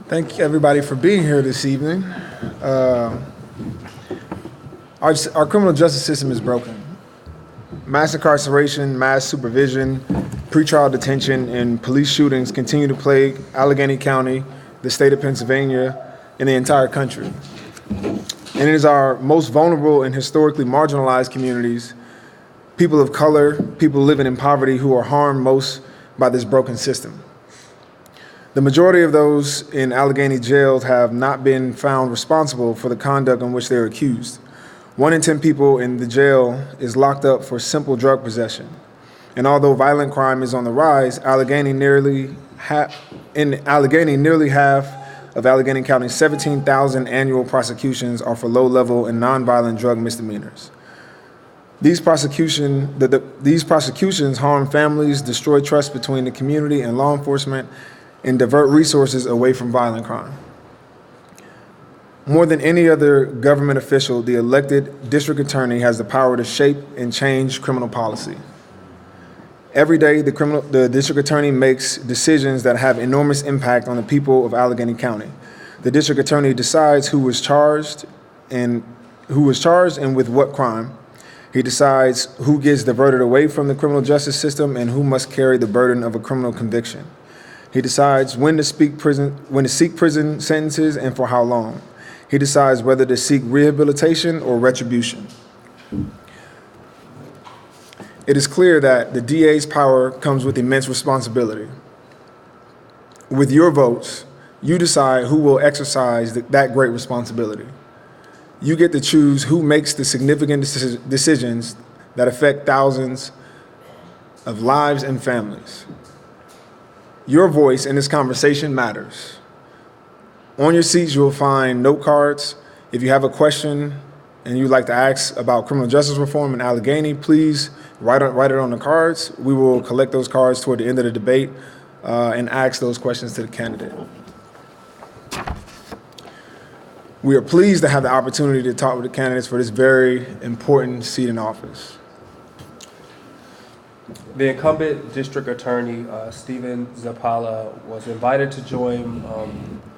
Thank everybody for being here this evening. Our criminal justice system is broken. Mass incarceration, mass supervision, pretrial detention, and police shootings continue to plague Allegheny County, the state of Pennsylvania, and the entire country. And it is our most vulnerable and historically marginalized communities, people of color, people living in poverty, who are harmed most by this broken system. The majority of those in Allegheny jails have not been found responsible for the conduct on which they are accused. 1 in 10 people in the jail is locked up for simple drug possession. And although violent crime is on the rise, nearly half of Allegheny County's 17,000 annual prosecutions are for low-level and nonviolent drug misdemeanors. These prosecutions harm families, destroy trust between the community and law enforcement, and divert resources away from violent crime. More than any other government official, the elected district attorney has the power to shape and change criminal policy. Every day, the district attorney makes decisions that have enormous impact on the people of Allegheny County. The district attorney decides who was charged and with what crime. He decides who gets diverted away from the criminal justice system and who must carry the burden of a criminal conviction. He decides when to seek prison sentences and for how long. He decides whether to seek rehabilitation or retribution. It is clear that the DA's power comes with immense responsibility. With your votes, you decide who will exercise that great responsibility. You get to choose who makes the significant decisions that affect thousands of lives and families. Your voice in this conversation matters. On your seats, you will find note cards. If you have a question and you'd like to ask about criminal justice reform in Allegheny, please write it on the cards. We will collect those cards toward the end of the debate and ask those questions to the candidate. We are pleased to have the opportunity to talk with the candidates for this very important seat in office. The incumbent district attorney, Stephen Zappala, was invited to join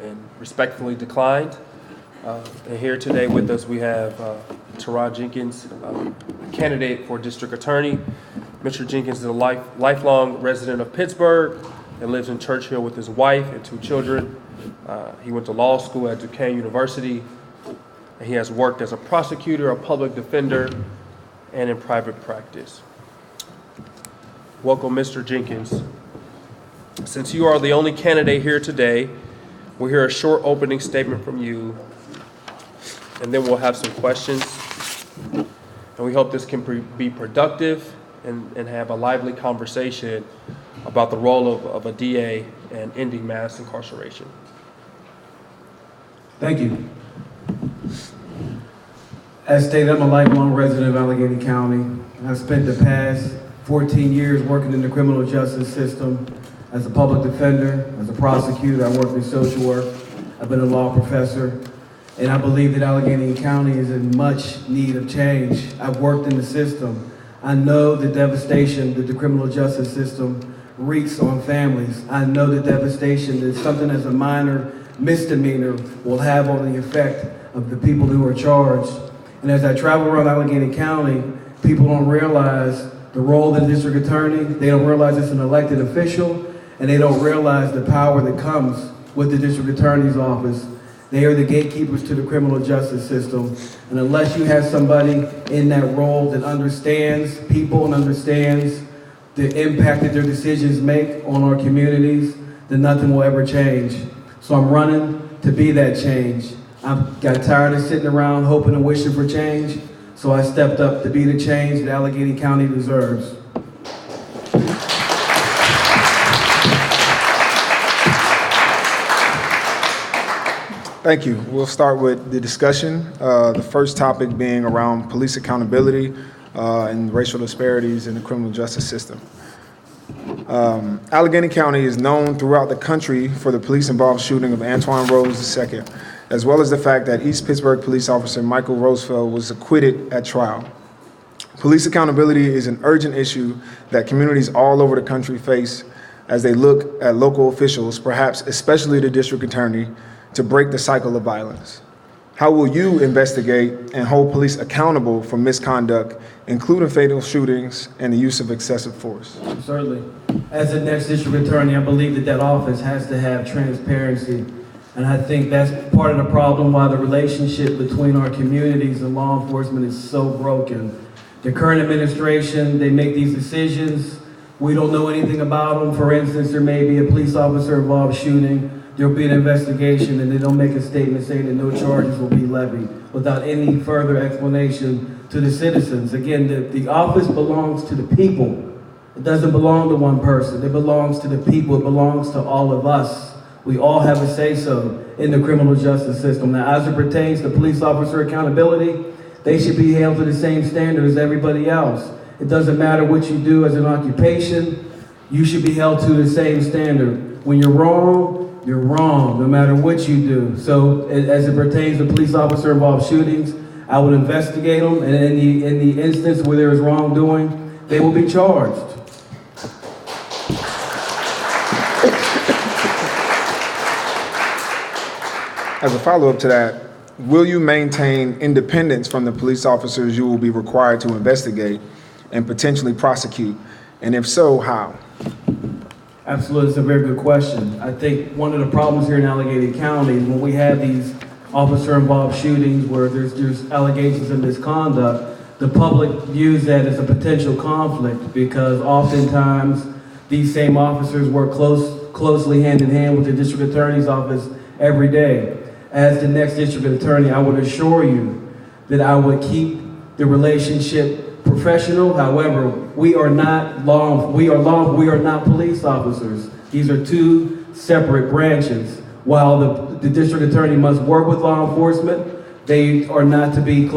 and respectfully declined. And here today with us, we have Jeron Jenkins, candidate for district attorney. Mr. Jenkins is a lifelong resident of Pittsburgh and lives in Churchill with his wife and 2 children. He went to law school at Duquesne University, and he has worked as a prosecutor, a public defender, and in private practice. Welcome, Mr. Jenkins. Since you are the only candidate here today, we'll hear a short opening statement from you, and then we'll have some questions. And we hope this can be productive and have a lively conversation about the role of a DA and ending mass incarceration. Thank you. As stated, I'm a lifelong resident of Allegheny County. I've spent the past 14 years working in the criminal justice system as a public defender, as a prosecutor. I worked in social work. I've been a law professor. And I believe that Allegheny County is in much need of change. I've worked in the system. I know the devastation that the criminal justice system wreaks on families. I know the devastation that something as a minor misdemeanor will have on the effect of the people who are charged. And as I travel around Allegheny County, people don't realize the role of the district attorney. They don't realize it's an elected official, and they don't realize the power that comes with the district attorney's office. They are the gatekeepers to the criminal justice system. And unless you have somebody in that role that understands people and understands the impact that their decisions make on our communities, then nothing will ever change. So I'm running to be that change. I got tired of sitting around hoping and wishing for change. So I stepped up to be the change that Allegheny County deserves. Thank you. We'll start with the discussion. The first topic being around police accountability and racial disparities in the criminal justice system. Allegheny County is known throughout the country for the police-involved shooting of Antoine Rose II, as well as the fact that East Pittsburgh police officer Michael Rosefeld was acquitted at trial. Police accountability is an urgent issue that communities all over the country face, as they look at local officials, perhaps especially the district attorney, to break the cycle of violence? How will you investigate and hold police accountable for misconduct, including fatal shootings and the use of excessive force? Certainly. As the next district attorney, I believe that that office has to have transparency. And I think that's part of the problem why the relationship between our communities and law enforcement is so broken. The current administration, they make these decisions. We don't know anything about them. For instance, there may be a police officer involved shooting. There'll be an investigation and they don't make a statement saying that no charges will be levied without any further explanation to the citizens. Again, the office belongs to the people. It doesn't belong to one person. It belongs to the people. It belongs to all of us. We all have a say-so in the criminal justice system. Now, as it pertains to police officer accountability, they should be held to the same standard as everybody else. It doesn't matter what you do as an occupation. You should be held to the same standard. When you're wrong, no matter what you do. So as it pertains to police officer involved shootings, I would investigate them, and in the instance where there is wrongdoing, they will be charged. As a follow-up to that, will you maintain independence from the police officers you will be required to investigate and potentially prosecute? And if so, how? Absolutely, it's a very good question. I think one of the problems here in Allegheny County is when we have these officer-involved shootings where there's allegations of misconduct, the public views that as a potential conflict because oftentimes these same officers work closely hand in hand with the district attorney's office every day. As the next district attorney, I would assure you that I would keep the relationship professional. However, we are not police officers. These are two separate branches. While the district attorney must work with law enforcement, they will not be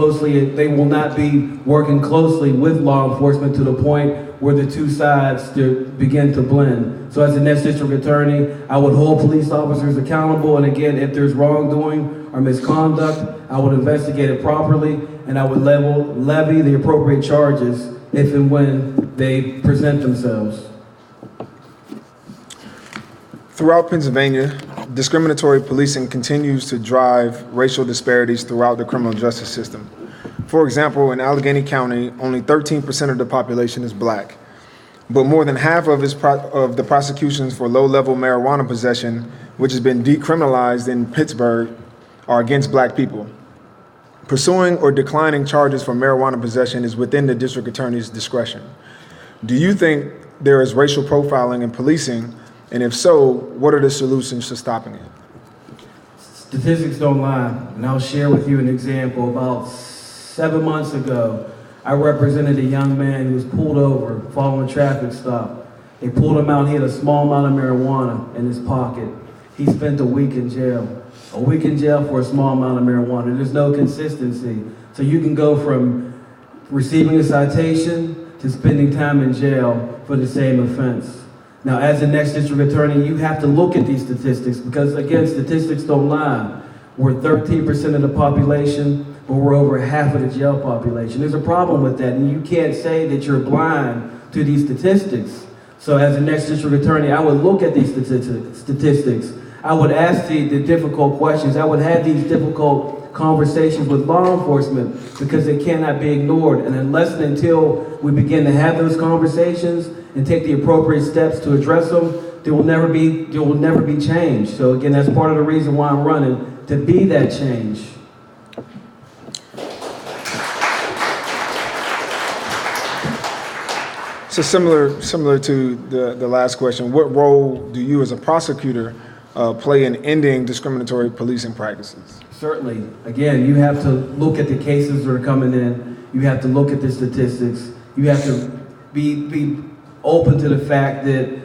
working closely with law enforcement to the point where the two sides begin to blend. So as the next district attorney, I would hold police officers accountable. And again, if there's wrongdoing or misconduct, I would investigate it properly and I would levy the appropriate charges if and when they present themselves. Throughout Pennsylvania, discriminatory policing continues to drive racial disparities throughout the criminal justice system. For example, in Allegheny County, only 13% of the population is black, but more than half of the prosecutions for low-level marijuana possession, which has been decriminalized in Pittsburgh, are against black people. Pursuing or declining charges for marijuana possession is within the district attorney's discretion. Do you think there is racial profiling in policing? And if so, what are the solutions to stopping it? Statistics don't lie, and I'll share with you an example. About 7 months ago, I represented a young man who was pulled over following a traffic stop. They pulled him out, he had a small amount of marijuana in his pocket. He spent a week in jail. A week in jail for a small amount of marijuana. There's no consistency. So you can go from receiving a citation to spending time in jail for the same offense. Now, as the next district attorney, you have to look at these statistics because, again, statistics don't lie. We're 13% of the population, but we're over half of the jail population. There's a problem with that, and you can't say that you're blind to these statistics. So as the next district attorney, I would look at these statistics. I would ask the difficult questions. I would have these difficult conversations with law enforcement because they cannot be ignored. And unless and until we begin to have those conversations and take the appropriate steps to address them, there will never be change. So again, that's part of the reason why I'm running, to be that change. So similar to the last question, what role do you as a prosecutor play in ending discriminatory policing practices? Certainly. Again, you have to look at the cases that are coming in. You have to look at the statistics. You have to be open to the fact that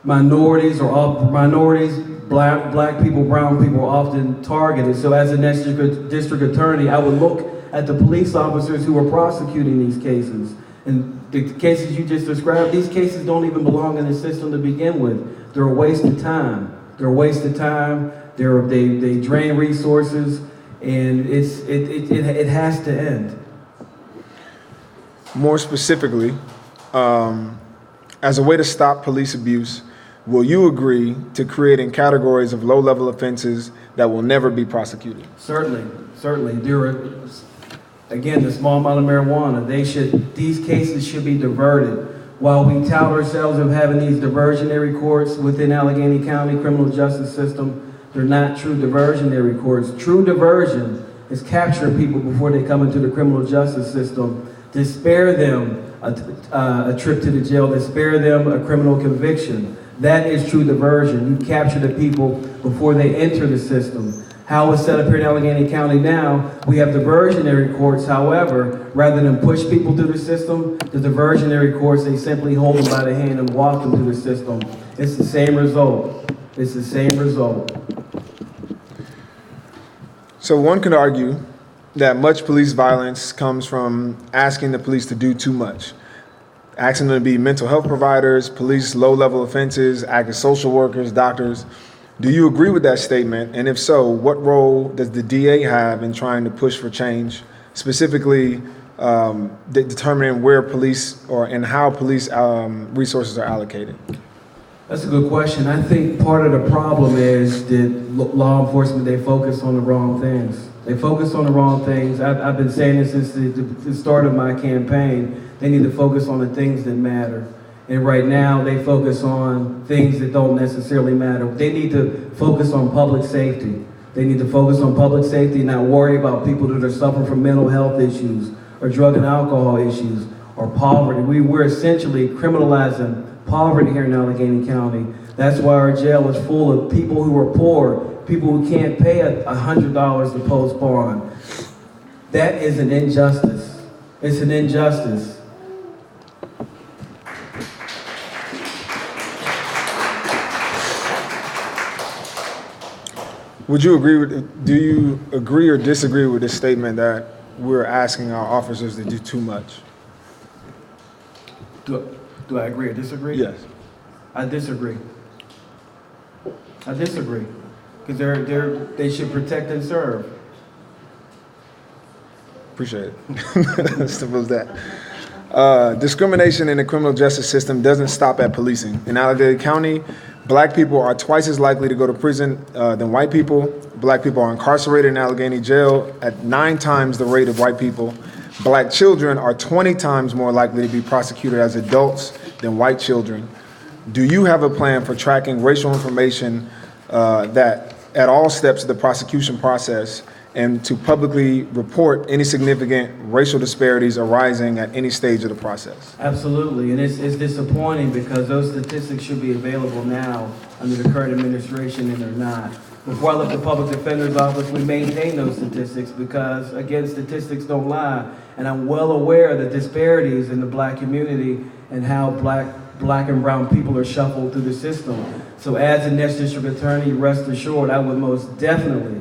minorities, black people, brown people are often targeted. So as a next district attorney, I would look at the police officers who are prosecuting these cases. And the cases you just described, these cases don't even belong in the system to begin with. They're a waste of time. They drain resources, and it has to end. More specifically, As a way to stop police abuse, will you agree to creating categories of low-level offenses that will never be prosecuted? Certainly, certainly. Again, the small amount of marijuana, these cases should be diverted. While we tout ourselves of having these diversionary courts within Allegheny County criminal justice system, they're not true diversionary courts. True diversion is capturing people before they come into the criminal justice system to spare them a trip to the jail, to spare them a criminal conviction. That is true diversion. You capture the people before they enter the system. How it's set up here in Allegheny County now, we have diversionary courts. However, rather than push people through the system, the diversionary courts, they simply hold them by the hand and walk them through the system. It's the same result. It's the same result. So one could argue that much police violence comes from asking the police to do too much. Asking them to be mental health providers, police low-level offenses, act as social workers, doctors. Do you agree with that statement? And if so, what role does the DA have in trying to push for change, specifically determining where police and how police resources are allocated? That's a good question. I think part of the problem is that law enforcement, they focus on the wrong things. They focus on the wrong things. I've been saying this since the start of my campaign. They need to focus on the things that matter. And right now, they focus on things that don't necessarily matter. They need to focus on public safety. They need to focus on public safety and not worry about people that are suffering from mental health issues or drug and alcohol issues or poverty. We're essentially criminalizing poverty here in Allegheny County. That's why our jail is full of people who are poor, people who can't pay $100 to post bond. That is an injustice. It's an injustice. Do you agree or disagree with this statement that we're asking our officers to do too much? Do I agree or disagree? Yes. I disagree. Because they should protect and serve. Appreciate it. Simple as that. Discrimination in the criminal justice system doesn't stop at policing. In Allegheny County, Black people are twice as likely to go to prison than white people. Black people are incarcerated in Allegheny jail at 9 times the rate of white people. Black children are 20 times more likely to be prosecuted as adults than white children. Do you have a plan for tracking racial information that at all steps of the prosecution process and to publicly report any significant racial disparities arising at any stage of the process? Absolutely, and it's disappointing because those statistics should be available now under the current administration, and they're not. Before I left the public defender's office, we maintained those statistics because, again, statistics don't lie, and I'm well aware of the disparities in the Black community and how black and brown people are shuffled through the system. So as the next district attorney, rest assured, I would most definitely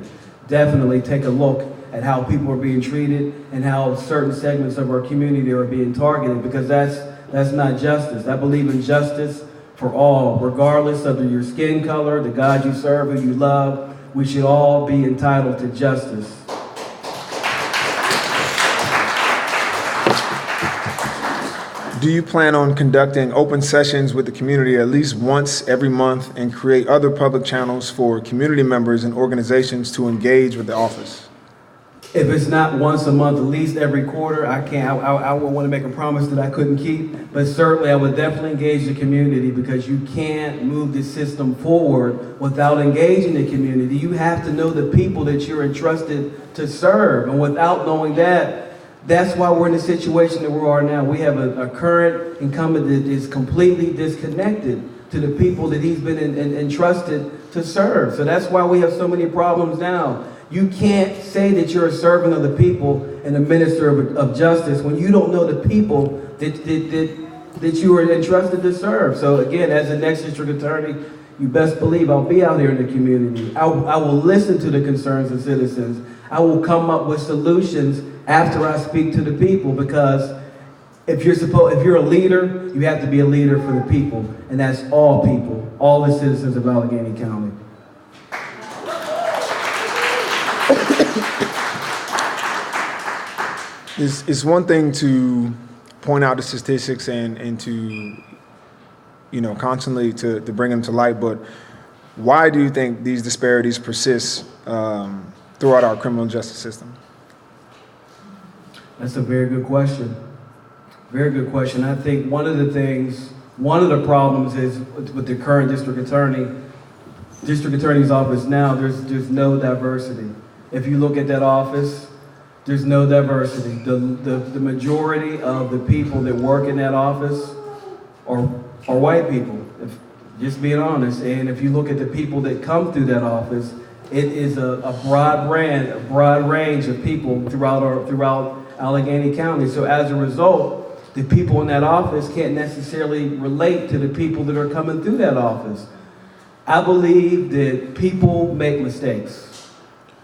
take a look at how people are being treated and how certain segments of our community are being targeted, because that's not justice. I believe in justice for all, regardless of your skin color, the God you serve, who you love. We should all be entitled to justice. Do you plan on conducting open sessions with the community at least once every month and create other public channels for community members and organizations to engage with the office? If it's not once a month, at least every quarter, I wouldn't want to make a promise that I couldn't keep, but certainly I would definitely engage the community, because you can't move the system forward without engaging the community. You have to know the people that you're entrusted to serve, and without knowing that, that's why we're in the situation that we are now. We have a current incumbent that is completely disconnected to the people that he's been entrusted to serve. So that's why we have so many problems now. You can't say that you're a servant of the people and a minister of justice when you don't know the people that you were entrusted to serve. So again, as the next district attorney, you best believe I'll be out here in the community. I will listen to the concerns of citizens. I will come up with solutions after I speak to the people, because if you're a leader, you have to be a leader for the people, and that's all people, all the citizens of Allegheny County. It's one thing to point out the statistics and to constantly to bring them to light. But why do you think these disparities persist throughout our criminal justice system? That's a very good question. Very good question. I think one of the problems is with the current district attorney's office now, there's no diversity. If you look at that office, there's no diversity. The majority of the people that work in that office are white people, just being honest. And if you look at the people that come through that office, it is a broad range of people throughout Allegheny County. So as a result, the people in that office can't necessarily relate to the people that are coming through that office. I believe that people make mistakes.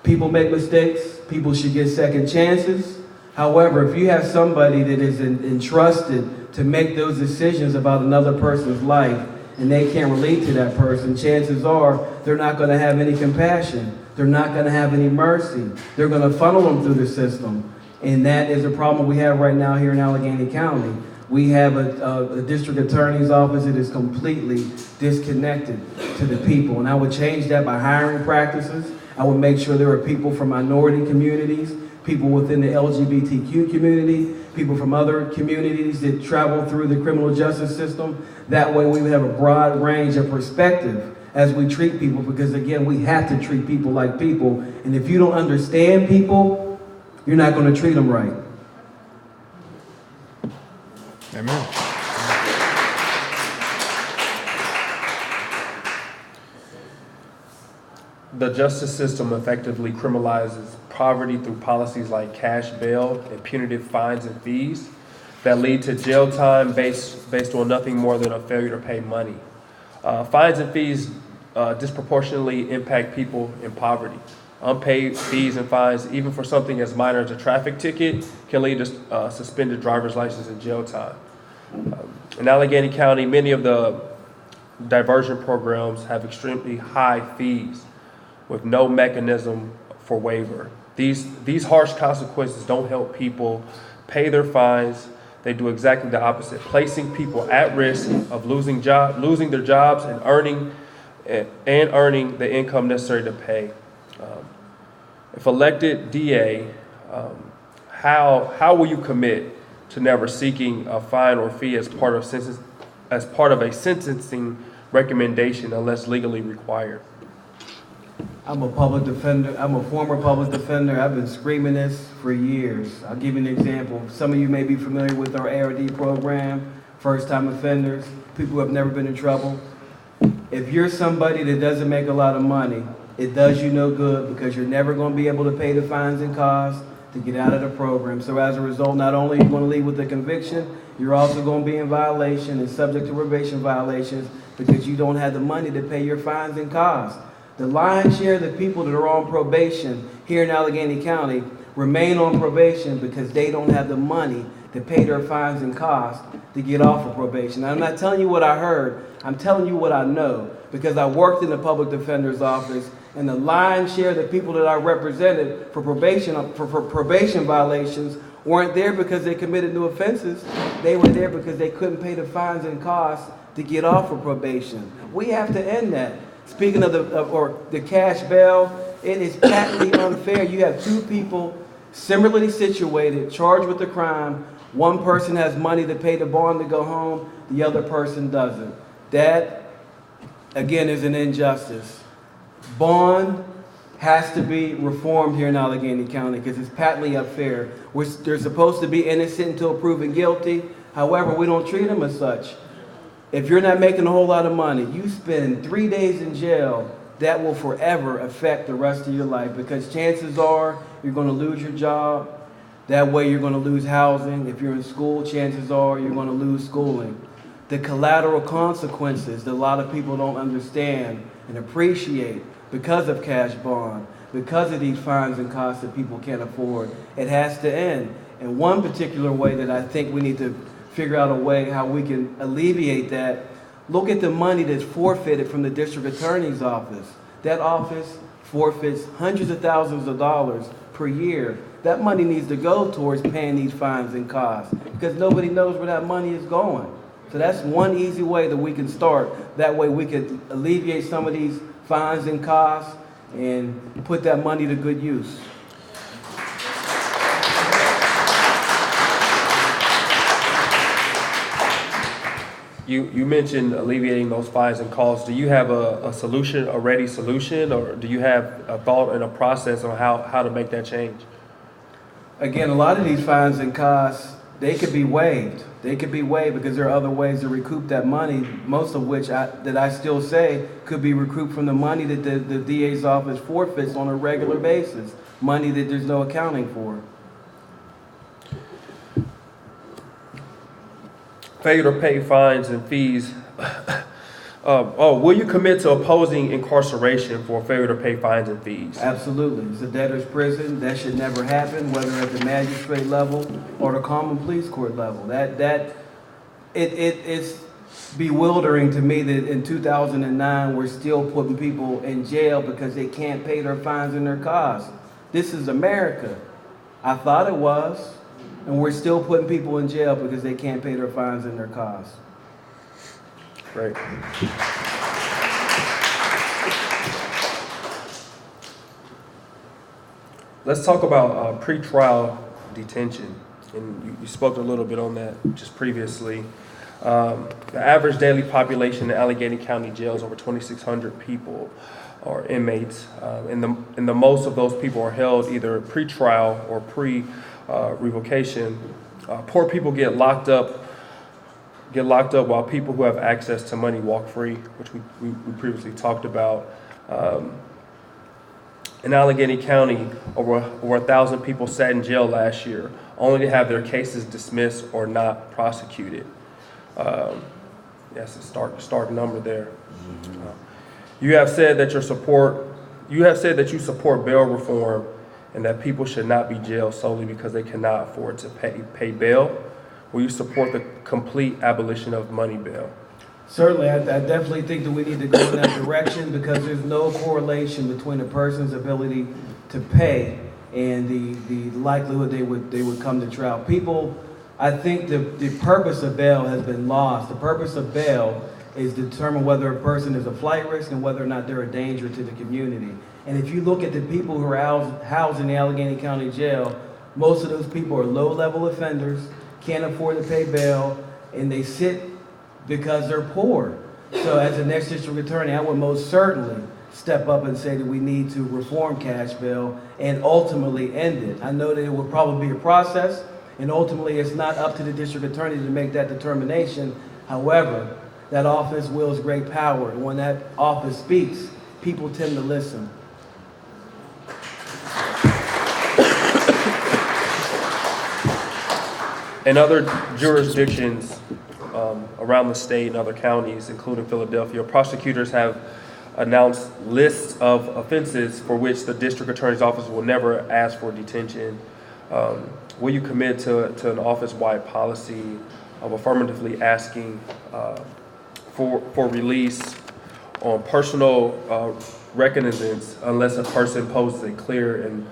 People make mistakes. People should get second chances. However, if you have somebody that is entrusted to make those decisions about another person's life and they can't relate to that person, chances are they're not going to have any compassion. They're not going to have any mercy. They're going to funnel them through the system. And that is a problem we have right now here in Allegheny County. We have a district attorney's office that is completely disconnected to the people. And I would change that by hiring practices. I would make sure there are people from minority communities, people within the LGBTQ community, people from other communities that travel through the criminal justice system. That way we would have a broad range of perspective as we treat people, because again, we have to treat people like people. And if you don't understand people, you're not going to treat them right. Amen. The justice system effectively criminalizes poverty through policies like cash bail and punitive fines and fees that lead to jail time based on nothing more than a failure to pay money. Fines and fees disproportionately impact people in poverty. Unpaid fees and fines, even for something as minor as a traffic ticket, can lead to suspended driver's license and jail time. In Allegheny County, many of the diversion programs have extremely high fees with no mechanism for waiver. These harsh consequences don't help people pay their fines. They do exactly the opposite, placing people at risk of losing their jobs and earning the income necessary to pay. If elected DA, how will you commit to never seeking a fine or fee as part of a sentencing recommendation unless legally required? I'm a public defender. I'm a former public defender. I've been screaming this for years. I'll give you an example. Some of you may be familiar with our ARD program, first-time offenders, people who have never been in trouble. If you're somebody that doesn't make a lot of money, it does you no good, because you're never going to be able to pay the fines and costs to get out of the program. So as a result, not only are you going to leave with a conviction, you're also going to be in violation and subject to probation violations because you don't have the money to pay your fines and costs. The lion's share of the people that are on probation here in Allegheny County remain on probation because they don't have the money to pay their fines and costs to get off of probation. Now, I'm not telling you what I heard. I'm telling you what I know, because I worked in the public defender's office, and the lion's share of the people that I represented for probation violations weren't there because they committed new offenses. They were there because they couldn't pay the fines and costs to get off of probation. We have to end that. Speaking of the cash bail, it is patently unfair. You have two people similarly situated, charged with a crime. One person has money to pay the bond to go home. The other person doesn't. That, again, is an injustice. Bond has to be reformed here in Allegheny County because it's patently unfair. They're supposed to be innocent until proven guilty. However, we don't treat them as such. If you're not making a whole lot of money, you spend 3 days in jail, that will forever affect the rest of your life, because chances are you're going to lose your job. That way you're going to lose housing. If you're in school, chances are you're going to lose schooling. The collateral consequences that a lot of people don't understand and appreciate because of cash bond, because of these fines and costs that people can't afford, it has to end. And one particular way that I think we need to figure out a way how we can alleviate that, look at the money that's forfeited from the district attorney's office. That office forfeits hundreds of thousands of dollars per year. That money needs to go towards paying these fines and costs because nobody knows where that money is going. So that's one easy way that we can start. That way we could alleviate some of these fines and costs and put that money to good use. You mentioned alleviating those fines and costs. Do you have a solution, a ready solution, or do you have a thought and a process on how to make that change? Again, a lot of these fines and costs, they could be waived. They could be waived because there are other ways to recoup that money, most of which I still say could be recouped from the money that the DA's office forfeits on a regular basis, money that there's no accounting for. Failure to pay fines and fees. Will you commit to opposing incarceration for failure to pay fines and fees? Absolutely. It's a debtor's prison. That should never happen, whether at the magistrate level or the common police court level. It's bewildering to me that in 2009 we're still putting people in jail because they can't pay their fines and their costs. This is America. I thought it was. And we're still putting people in jail because they can't pay their fines and their costs. Great. Let's talk about pretrial detention. And you spoke a little bit on that just previously. The average daily population in Allegheny County jail is over 2,600 people or inmates. And the most of those people are held either pretrial or revocation. Poor people get locked up while people who have access to money walk free, which we previously talked about. In Allegheny County, over 1,000 people sat in jail last year, only to have their cases dismissed or not prosecuted. That's a stark number there. You have said that you support bail reform and that people should not be jailed solely because they cannot afford to pay bail. Will you support the complete abolition of money bail? Certainly, I definitely think that we need to go in that direction because there's no correlation between a person's ability to pay and the likelihood they would come to trial. People, I think the purpose of bail has been lost. The purpose of bail is to determine whether a person is a flight risk and whether or not they're a danger to the community. And if you look at the people who are housed in the Allegheny County Jail, most of those people are low-level offenders, can't afford to pay bail, and they sit because they're poor. So as the next district attorney, I would most certainly step up and say that we need to reform cash bail and ultimately end it. I know that it will probably be a process, and ultimately it's not up to the district attorney to make that determination. However, that office wields great power, and when that office speaks, people tend to listen. In other jurisdictions around the state and other counties, including Philadelphia, prosecutors have announced lists of offenses for which the district attorney's office will never ask for detention. Will you commit to an office-wide policy of affirmatively asking for release on personal recognizance unless a person poses a clear and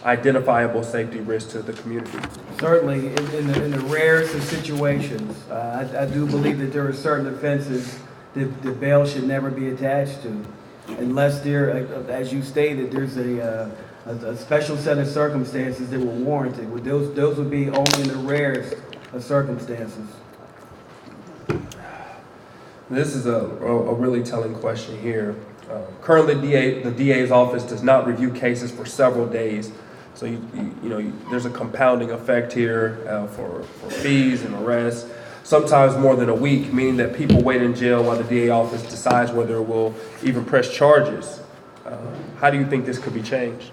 identifiable safety risk to the community? Certainly, in the rarest of situations, I do believe that there are certain offenses that bail should never be attached to, unless there, as you stated, there's a special set of circumstances that will warrant it. Those would be only in the rarest of circumstances. This is a really telling question here. Currently, the DA's office does not review cases for several days. So there's a compounding effect here for fees and arrests, sometimes more than a week, meaning that people wait in jail while the DA office decides whether it will even press charges. How do you think this could be changed?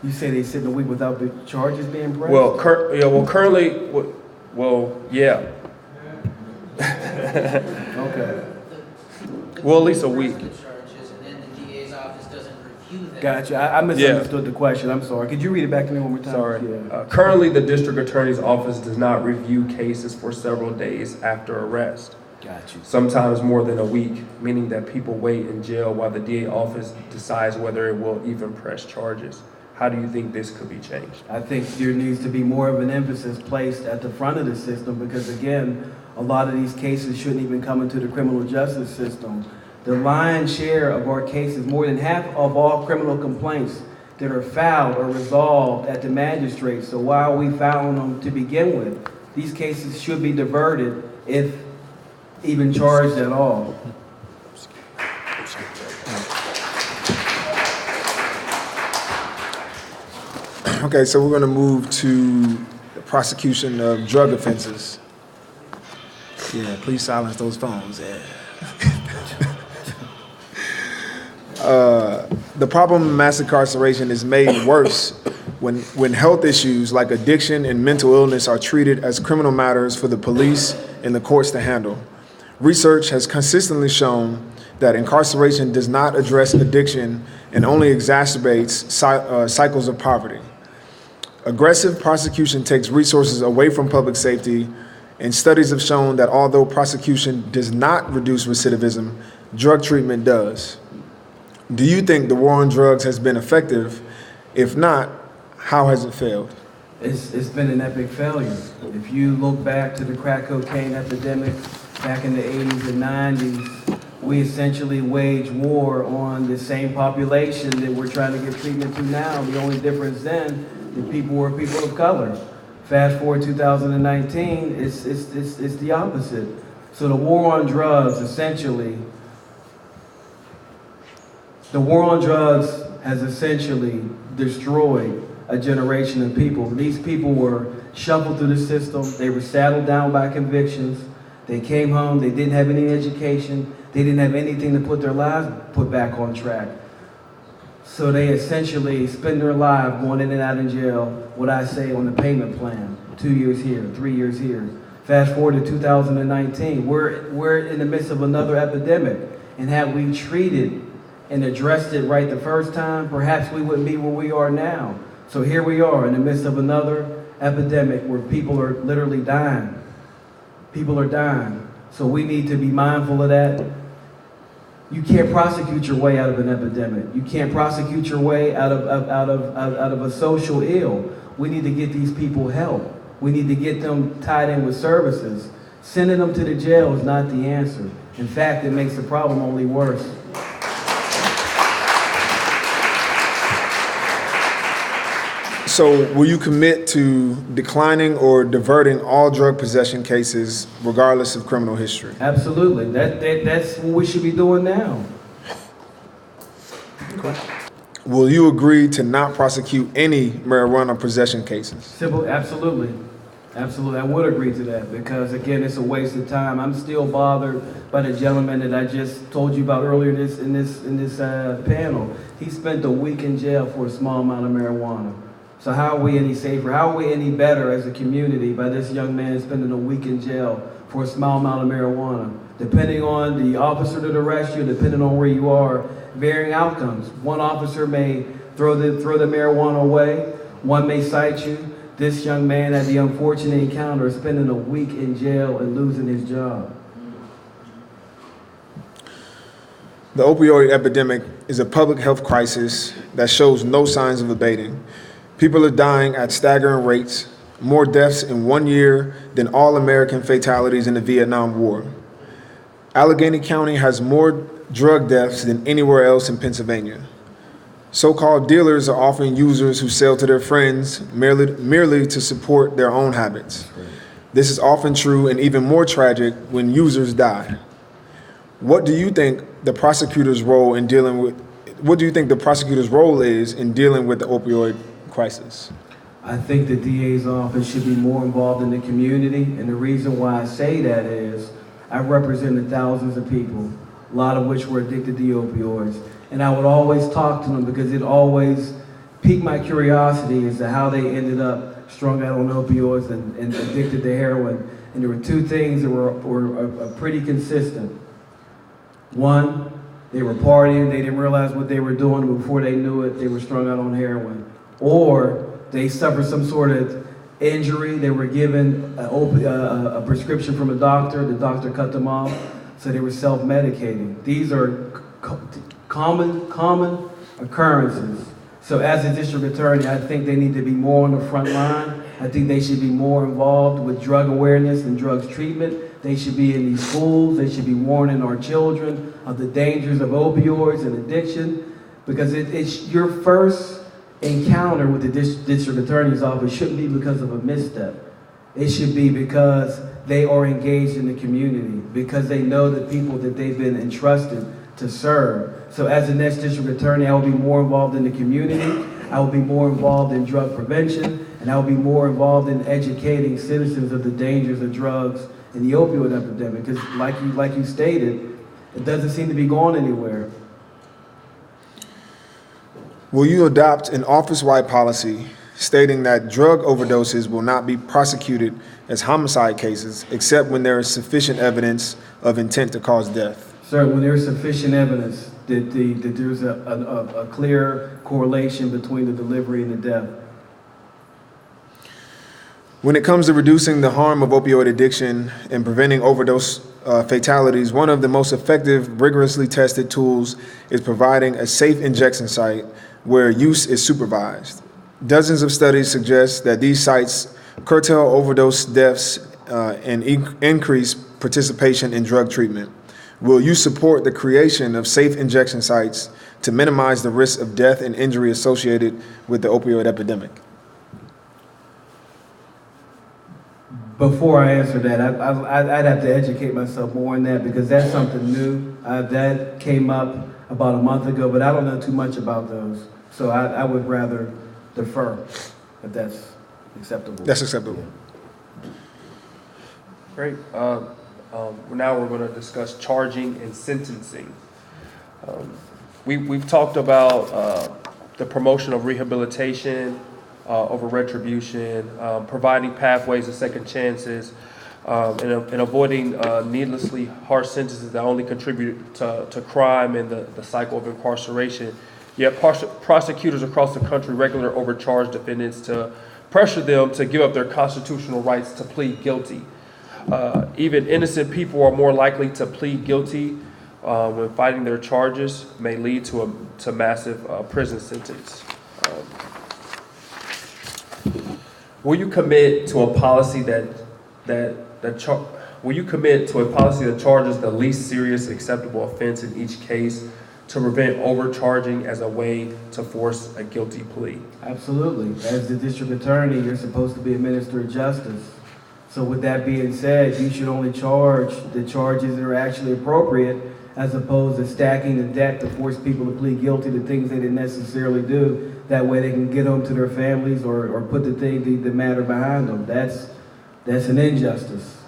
You say they sit in a week without the charges being pressed? Yeah. Okay. Well, at least a week. Gotcha. I misunderstood the question. I'm sorry. Could you read it back to me one more time? Sorry. Yeah. Currently, the district attorney's office does not review cases for several days after arrest. Got you. Sometimes more than a week, meaning that people wait in jail while the DA office decides whether it will even press charges. how do you think this could be changed? I think there needs to be more of an emphasis placed at the front of the system because, again, a lot of these cases shouldn't even come into the criminal justice system. The lion's share of our cases, more than half of all criminal complaints that are filed or resolved at the magistrate. So why are we filing them to begin with? These cases should be diverted if even charged at all. Okay, so we're going to move to the prosecution of drug offenses. Yeah, please silence those phones. Yeah. The problem of mass incarceration is made worse when health issues like addiction and mental illness are treated as criminal matters for the police and the courts to handle. Research has consistently shown that incarceration does not address addiction and only exacerbates cycles of poverty. Aggressive prosecution takes resources away from public safety, and studies have shown that although prosecution does not reduce recidivism, drug treatment does. Do you think the war on drugs has been effective? If not, how has it failed? It's been an epic failure. If you look back to the crack cocaine epidemic back in the 80s and 90s, we essentially waged war on the same population that we're trying to give treatment to now. The only difference then, the people were people of color. Fast forward 2019, it's the opposite. So the war on drugs has essentially destroyed a generation of people. These people were shuffled through the system. They were saddled down by convictions. They came home. They didn't have any education. They didn't have anything to put their lives back on track. So they essentially spend their life going in and out of jail, what I say, on the payment plan. 2 years here, 3 years here. Fast forward to 2019. We're in the midst of another epidemic. And had we treated and addressed it right the first time, perhaps we wouldn't be where we are now. So here we are in the midst of another epidemic where people are literally dying. People are dying. So we need to be mindful of that. You can't prosecute your way out of an epidemic. You can't prosecute your way out of a social ill. We need to get these people help. We need to get them tied in with services. Sending them to the jail is not the answer. In fact, it makes the problem only worse. So will you commit to declining or diverting all drug possession cases regardless of criminal history? Absolutely. That's what we should be doing now. Will you agree to not prosecute any marijuana possession cases? Simple, absolutely. Absolutely. I would agree to that because, again, it's a waste of time. I'm still bothered by the gentleman that I just told you about earlier in this panel. He spent a week in jail for a small amount of marijuana. So how are we any safer? How are we any better as a community by this young man spending a week in jail for a small amount of marijuana? Depending on the officer that arrests you, depending on where you are, varying outcomes. One officer may throw the marijuana away. One may cite you. This young man had the unfortunate encounter of spending a week in jail and losing his job. The opioid epidemic is a public health crisis that shows no signs of abating. People are dying at staggering rates, more deaths in 1 year than all American fatalities in the Vietnam War. Allegheny County has more drug deaths than anywhere else in Pennsylvania. So-called dealers are often users who sell to their friends merely to support their own habits. This is often true and even more tragic when users die. What do you think the prosecutor's role is in dealing with the opioid crisis? I think the DA's office should be more involved in the community, and the reason why I say that is I represented thousands of people, a lot of which were addicted to opioids, and I would always talk to them because it always piqued my curiosity as to how they ended up strung out on opioids and addicted to heroin. And there were two things that were pretty consistent. One, they were partying, they didn't realize what they were doing, and before they knew it, they were strung out on heroin. Or they suffered some sort of injury, they were given a prescription from a doctor, the doctor cut them off, so they were self-medicating. These are common occurrences So as a district attorney, I think they need to be more on the front line. I think they should be more involved with drug awareness and drugs treatment. They should be in these schools. They should be warning our children of the dangers of opioids and addiction, because it's your first encounter with the district attorney's office shouldn't be because of a misstep. It should be because they are engaged in the community, because they know the people that they've been entrusted to serve. So as the next district attorney, I will be more involved in the community. I will be more involved in drug prevention, and I will be more involved in educating citizens of the dangers of drugs and the opioid epidemic. Because like you stated, it doesn't seem to be going anywhere. Will you adopt an office-wide policy stating that drug overdoses will not be prosecuted as homicide cases except when there is sufficient evidence of intent to cause death? Sir, when there's sufficient evidence that there's a clear correlation between the delivery and the death. When it comes to reducing the harm of opioid addiction and preventing overdose fatalities, one of the most effective, rigorously tested tools is providing a safe injection site where use is supervised. Dozens of studies suggest that these sites curtail overdose deaths and increase participation in drug treatment. Will you support the creation of safe injection sites to minimize the risk of death and injury associated with the opioid epidemic? Before I answer that, I'd have to educate myself more on that, because that's something new. That came up about a month ago, but I don't know too much about those. So I would rather defer, if that's acceptable. That's acceptable. Great. Now we're going to discuss charging and sentencing. We've talked about the promotion of rehabilitation over retribution, providing pathways to second chances, and avoiding needlessly harsh sentences that only contribute to crime and the cycle of incarceration. Yet prosecutors across the country regularly overcharge defendants to pressure them to give up their constitutional rights to plead guilty. Even innocent people are more likely to plead guilty when fighting their charges, may lead to massive prison sentence. Will you commit to a policy that charges the least serious acceptable offense in each case to prevent overcharging as a way to force a guilty plea? Absolutely. As the district attorney, you're supposed to be a minister of justice. So with that being said, you should only charge the charges that are actually appropriate, as opposed to stacking the deck to force people to plead guilty to things they didn't necessarily do. That way they can get home to their families or put the matter behind them. That's an injustice.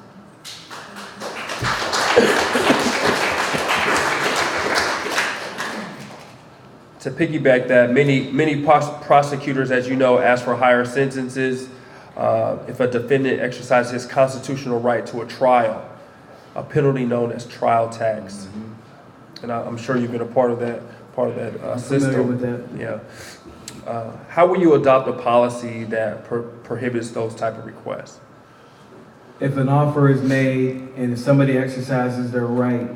To piggyback that, many prosecutors, as you know, ask for higher sentences if a defendant exercises his constitutional right to a trial, a penalty known as trial tax. Mm-hmm. And I'm sure you've been a part of that system. Familiar with that. Yeah. How will you adopt a policy that prohibits those type of requests? If an offer is made and if somebody exercises their right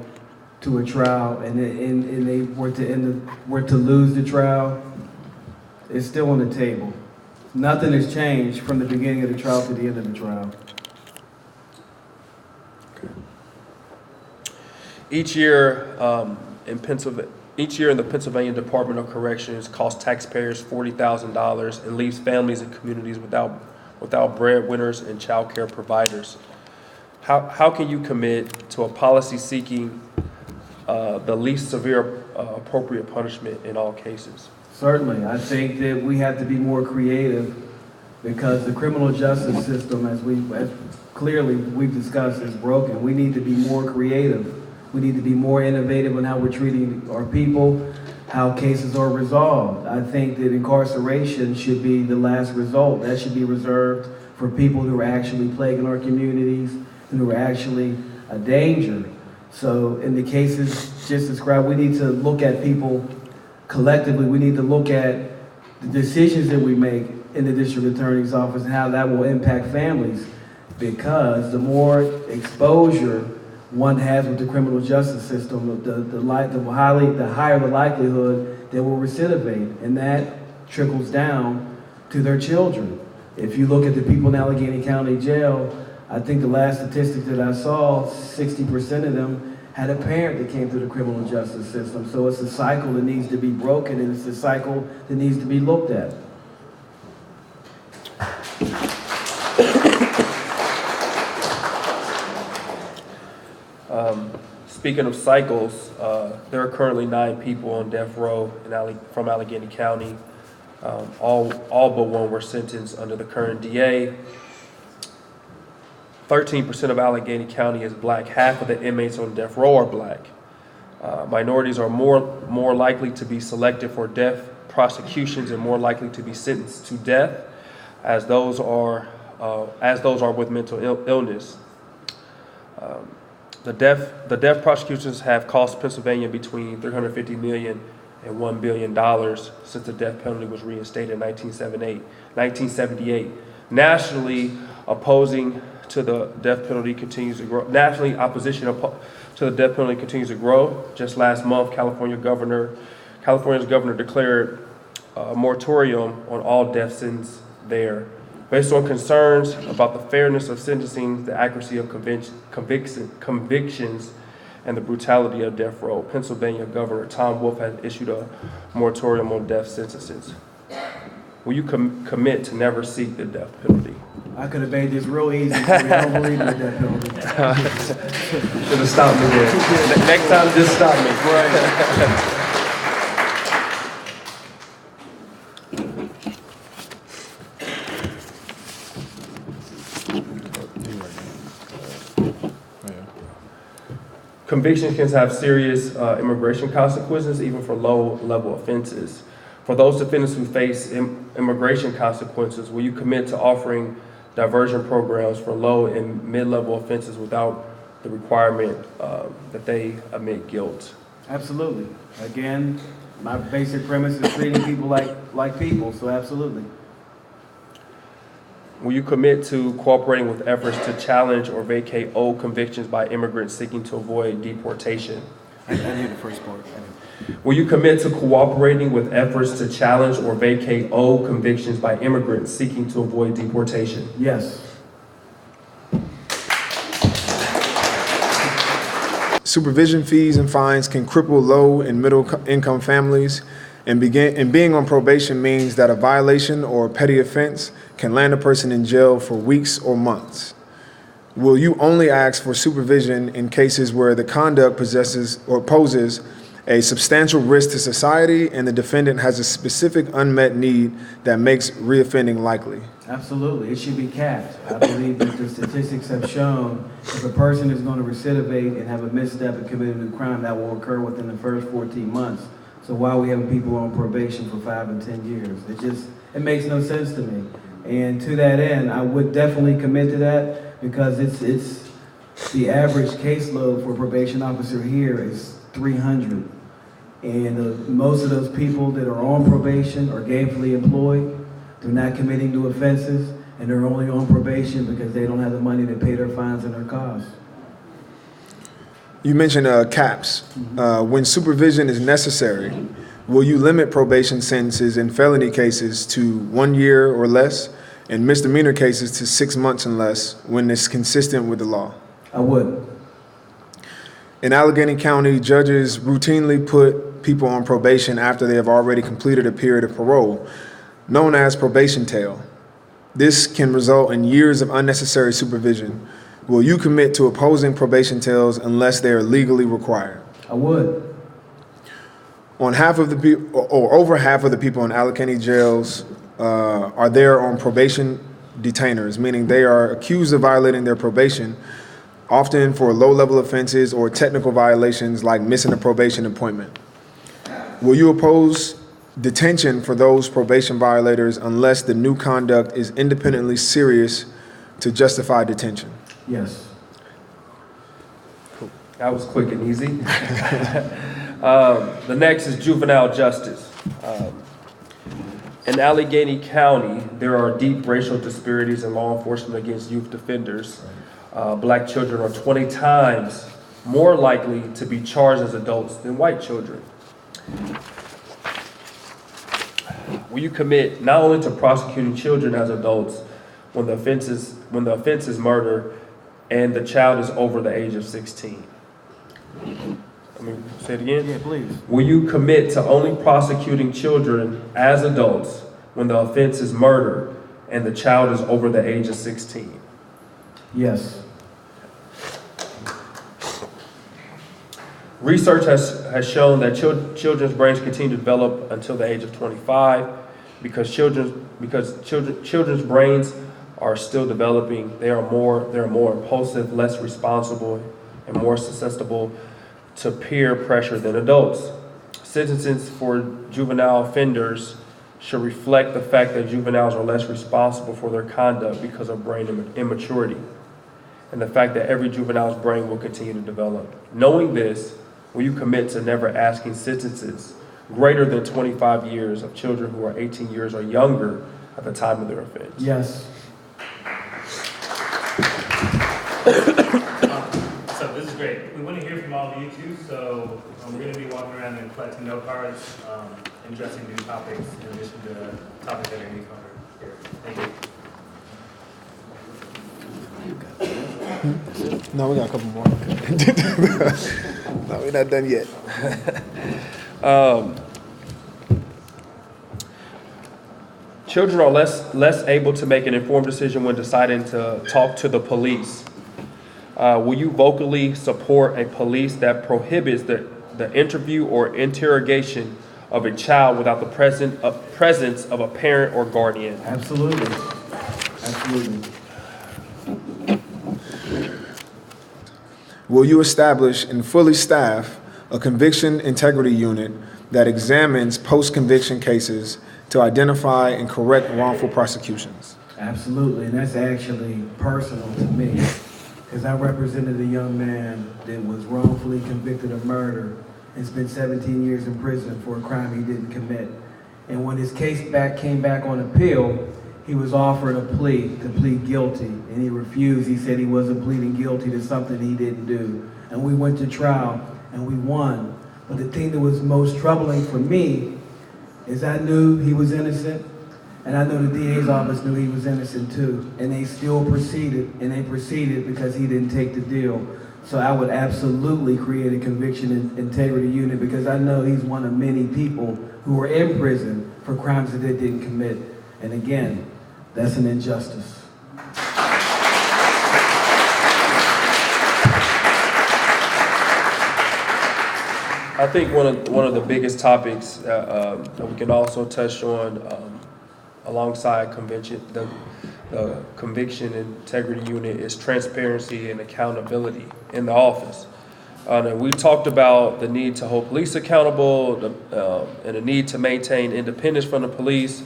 to a trial and they were to lose the trial, it's still on the table. Nothing has changed from the beginning of the trial to the end of the trial. Okay. Each year in the Pennsylvania Department of Corrections costs taxpayers $40,000 and leaves families and communities without breadwinners and child care providers. How can you commit to a policy seeking the least severe appropriate punishment in all cases? Certainly. I think that we have to be more creative, because the criminal justice system, as clearly we've discussed, is broken. We need to be more creative. We need to be more innovative in how we're treating our people, how cases are resolved. I think that incarceration should be the last result. That should be reserved for people who are actually plaguing our communities and who are actually a danger. So in the cases just described, we need to look at people collectively. We need to look at the decisions that we make in the district attorney's office and how that will impact families, because the more exposure one has with the criminal justice system, the higher the likelihood that will recidivate, and that trickles down to their children. If you look at the people in Allegheny County Jail, I think the last statistic that I saw, 60% of them had a parent that came through the criminal justice system. So it's a cycle that needs to be broken, and it's a cycle that needs to be looked at. Speaking of cycles, there are currently 9 people on death row from Allegheny County. All but one were sentenced under the current DA. 13% of Allegheny County is black. Half of the inmates on death row are black. Minorities are more likely to be selected for death prosecutions and more likely to be sentenced to death, as those are with mental illness. The death prosecutions have cost Pennsylvania between $350 million and $1 billion since the death penalty was reinstated in 1978. Nationally, opposing to the death penalty continues to grow. Nationally, opposition to the death penalty continues to grow. Just last month, California's governor declared a moratorium on all death sentences there, based on concerns about the fairness of sentencing, the accuracy of convictions, and the brutality of death row. Pennsylvania Governor Tom Wolf has issued a moratorium on death sentences. Will you commit to never seek the death penalty? I could have made this real easy, so we don't believe in the death penalty. Should have stopped me there. Next time, just stop me. Right. Convictions can have serious immigration consequences, even for low-level offenses. For those defendants who face immigration consequences, will you commit to offering diversion programs for low and mid-level offenses without the requirement that they admit guilt? Absolutely. Again, my basic premise is treating people like people, so absolutely. Will you commit to cooperating with efforts to challenge or vacate old convictions by immigrants seeking to avoid deportation? I didn't hear the first part. Will you commit to cooperating with efforts to challenge or vacate old convictions by immigrants seeking to avoid deportation? Yes. Supervision fees and fines can cripple low and middle income families, and being on probation means that a violation or petty offense can land a person in jail for weeks or months. Will you only ask for supervision in cases where the conduct possesses or poses a substantial risk to society and the defendant has a specific unmet need that makes reoffending likely? Absolutely. It should be capped. I believe that the statistics have shown if a person is going to recidivate and have a misstep and commit a new crime, that will occur within the first 14 months. So why are we having people on probation for 5 and 10 years? It makes no sense to me. And to that end, I would definitely commit to that, because it's the average caseload for a probation officer here is 300. And most of those people that are on probation are gainfully employed. They're not committing new offenses, and they're only on probation because they don't have the money to pay their fines and their costs. You mentioned caps. When supervision is necessary, will you limit probation sentences in felony cases to 1 year or less, and misdemeanor cases to 6 months and less when it's consistent with the law? I would. In Allegheny County, judges routinely put people on probation after they have already completed a period of parole, known as probation tail. This can result in years of unnecessary supervision. Will you commit to opposing probation tails unless they are legally required? I would. Over half of the people in Allegheny jails are there on probation detainers, meaning they are accused of violating their probation, often for low-level offenses or technical violations like missing a probation appointment. Will you oppose detention for those probation violators unless the new conduct is independently serious to justify detention? Yes. Cool. That was quick and easy. The next is juvenile justice. In Allegheny County, there are deep racial disparities in law enforcement against youth offenders. Black children are 20 times more likely to be charged as adults than white children. will you commit not only to prosecuting children as adults when the offense is murder and the child is over the age of 16? Let me say it again. Yeah, please. Will you commit to only prosecuting children as adults when the offense is murder and the child is over the age of 16? Yes. Research has shown that children's brains continue to develop until the age of 25 because children's brains are still developing. They are more impulsive, less responsible, and more susceptible to peer pressure than adults. Sentences for juvenile offenders should reflect the fact that juveniles are less responsible for their conduct because of brain immaturity, and the fact that every juvenile's brain will continue to develop. Knowing this, will you commit to never asking sentences greater than 25 years of children who are 18 years or younger at the time of their offense? Yes. So this is great. We want to hear from all of you too, so we're going to be walking around and collecting note cards and addressing new topics in addition to the topics that are going to be covered here. Thank you. No, we got a couple more. No, we're not done yet. Children are less able to make an informed decision when deciding to talk to the police. Will you vocally support a police that prohibits the interview or interrogation of a child without the presence of a parent or guardian? Absolutely. Absolutely. Will you establish and fully staff a conviction integrity unit that examines post-conviction cases to identify and correct wrongful prosecutions? Absolutely, and that's actually personal to me, because I represented a young man that was wrongfully convicted of murder and spent 17 years in prison for a crime he didn't commit. And when his case came back on appeal, he was offered a plea to plead guilty, and he refused. He said he wasn't pleading guilty to something he didn't do. And we went to trial, and we won. But the thing that was most troubling for me is I knew he was innocent, and I know the DA's office knew he was innocent too. And they still proceeded, and they proceeded because he didn't take the deal. So I would absolutely create a conviction integrity unit, because I know he's one of many people who are in prison for crimes that they didn't commit. And again, that's an injustice. I think one of the biggest topics that we can also touch on alongside the conviction integrity unit is transparency and accountability in the office. And we talked about the need to hold police accountable and the need to maintain independence from the police.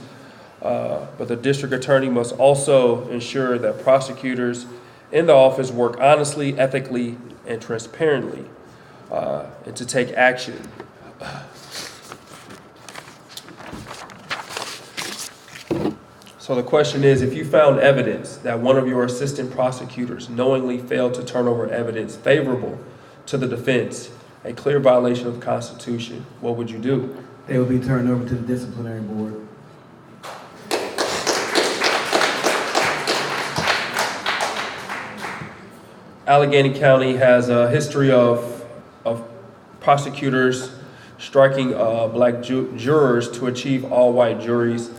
But the district attorney must also ensure that prosecutors in the office work honestly, ethically, and transparently, and to take action. So the question is, if you found evidence that one of your assistant prosecutors knowingly failed to turn over evidence favorable to the defense, a clear violation of the Constitution, what would you do? They will be turned over to the disciplinary board. Allegheny County has a history of prosecutors striking black jurors to achieve all-white juries,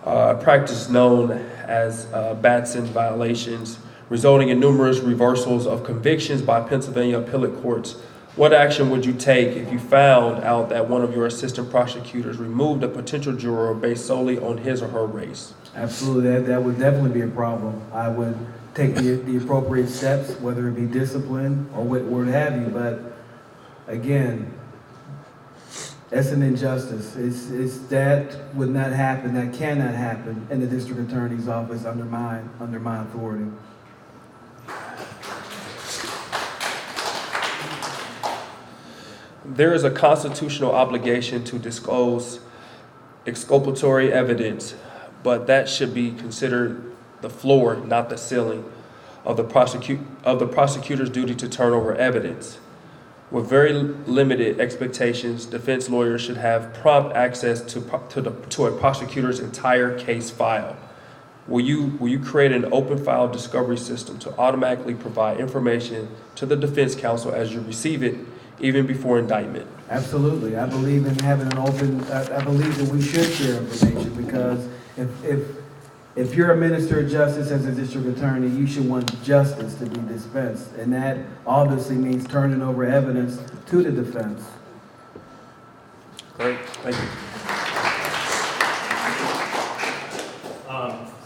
a practice known as Batson violations, resulting in numerous reversals of convictions by Pennsylvania appellate courts. What action would you take if you found out that one of your assistant prosecutors removed a potential juror based solely on his or her race? Absolutely, that would definitely be a problem. I would take the appropriate steps, whether it be discipline or what have you. But again, that's an injustice. It's that would not happen. That cannot happen in the district attorney's office under my authority. There is a constitutional obligation to disclose exculpatory evidence, but that should be considered the floor, not the ceiling, of the prosecutor's duty to turn over evidence. With very limited expectations, defense lawyers should have prompt access to a prosecutor's entire case file. Will you create an open file discovery system to automatically provide information to the defense counsel as you receive it, even before indictment? Absolutely. I believe in having an open, I believe that we should share information because if you're a minister of justice as a district attorney, you should want justice to be dispensed. And that obviously means turning over evidence to the defense. Great, thank you.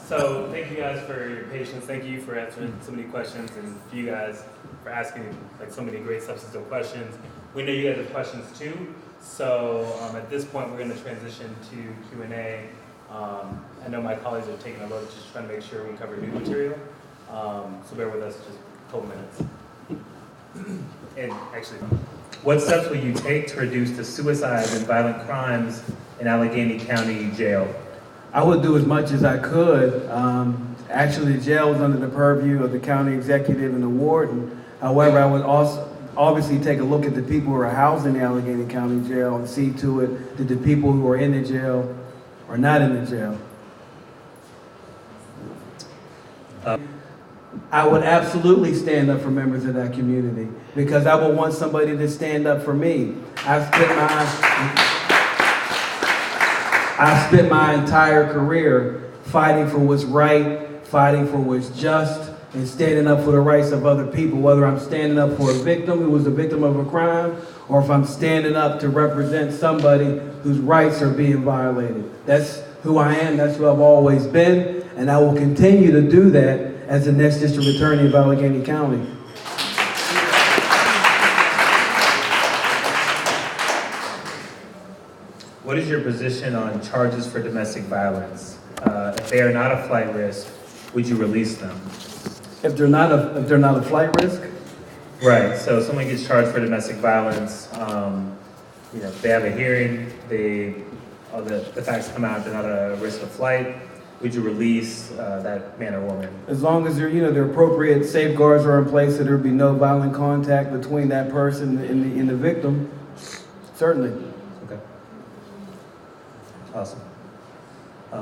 So thank you guys for your patience. Thank you for answering so many questions, and for you guys for asking like so many great substantive questions. We know you guys have questions too. So at this point, we're going to transition to Q&A. I know my colleagues are taking a look, just trying to make sure we cover new material. So bear with us just a couple minutes. And actually, what steps will you take to reduce the suicides and violent crimes in Allegheny County Jail? I would do as much as I could. Actually, the jail is under the purview of the county executive and the warden. However, I would also obviously take a look at the people who are housed in the Allegheny County Jail and see to it that the people who are in the jail are not in the jail. I would absolutely stand up for members of that community because I would want somebody to stand up for me. I've spent my entire career fighting for what's right, fighting for what's just, and standing up for the rights of other people, whether I'm standing up for a victim who was a victim of a crime, or if I'm standing up to represent somebody whose rights are being violated. That's who I am, that's who I've always been, and I will continue to do that as the next district attorney of Allegheny County. What is your position on charges for domestic violence? If they are not a flight risk, would you release them? If they're not a flight risk? Right, so someone gets charged for domestic violence, they have a hearing, the facts come out, they're not a risk of flight, would you release that man or woman? As long as the appropriate safeguards are in place, that there would be no violent contact between that person and the victim, certainly. Okay. Awesome.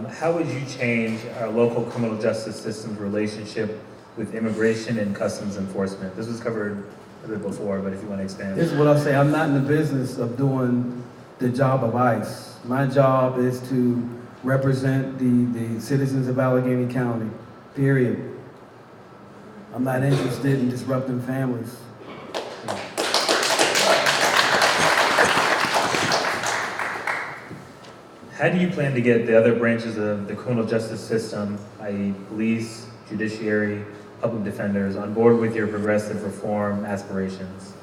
How would you change our local criminal justice system's relationship with immigration and customs enforcement? This was covered a bit before, but if you want to expand. This is what I'll say. I'm not in the business of doing the job of ICE. My job is to represent the citizens of Allegheny County, period. I'm not interested in disrupting families. How do you plan to get the other branches of the criminal justice system, i.e. police, judiciary, public defenders, on board with your progressive reform aspirations?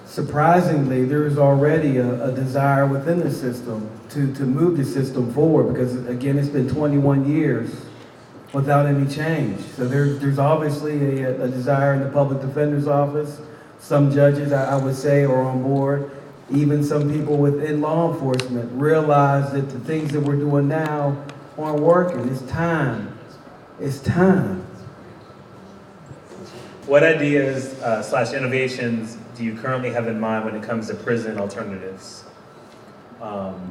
Surprisingly, there is already a desire within the system to move the system forward because, again, it's been 21 years without any change. So there's obviously a desire in the public defender's office. Some judges, I would say, are on board. Even some people within law enforcement realize that the things that we're doing now aren't working. It's time. It's time. What ideas / innovations do you currently have in mind when it comes to prison alternatives? And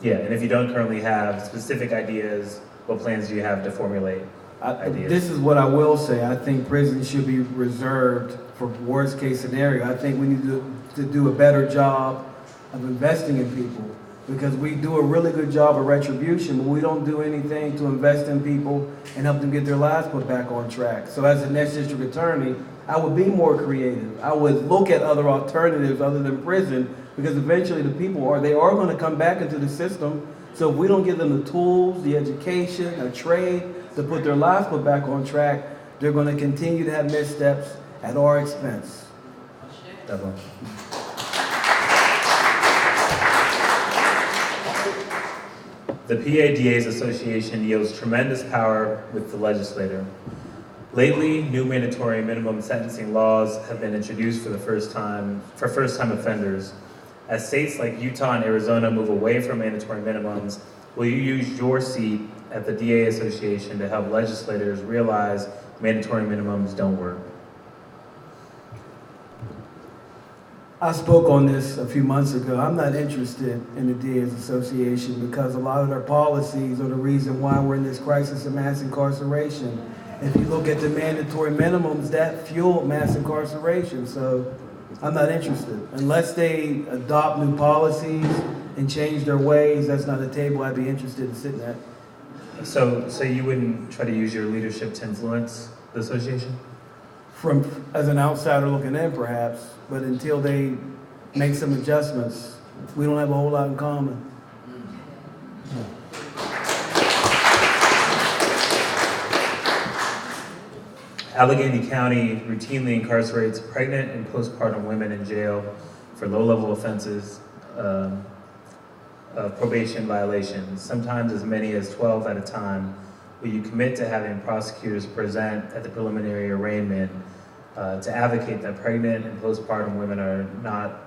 if you don't currently have specific ideas, what plans do you have to formulate ideas? This is what I will say. I think prison should be reserved for worst case scenario. I think we need to do a better job of investing in people because we do a really good job of retribution, but we don't do anything to invest in people and help them get their lives put back on track. So as the next district attorney, I would be more creative. I would look at other alternatives other than prison because eventually the people are going to come back into the system. So if we don't give them the tools, the education, a trade to put their lives put back on track, they're going to continue to have missteps at our expense. Definitely. The PA DA's Association yields tremendous power with the legislator. Lately, new mandatory minimum sentencing laws have been introduced for first-time offenders. As states like Utah and Arizona move away from mandatory minimums, will you use your seat at the DA Association to help legislators realize mandatory minimums don't work? I spoke on this a few months ago. I'm not interested in the DA's Association because a lot of their policies are the reason why we're in this crisis of mass incarceration. If you look at the mandatory minimums, that fueled mass incarceration. So I'm not interested. Unless they adopt new policies and change their ways, that's not a table I'd be interested in sitting at. So you wouldn't try to use your leadership to influence the association? As an outsider looking in, perhaps, but until they make some adjustments, we don't have a whole lot in common. Allegheny County routinely incarcerates pregnant and postpartum women in jail for low-level offenses of probation violations, sometimes as many as 12 at a time. Will you commit to having prosecutors present at the preliminary arraignment to advocate that pregnant and postpartum women are not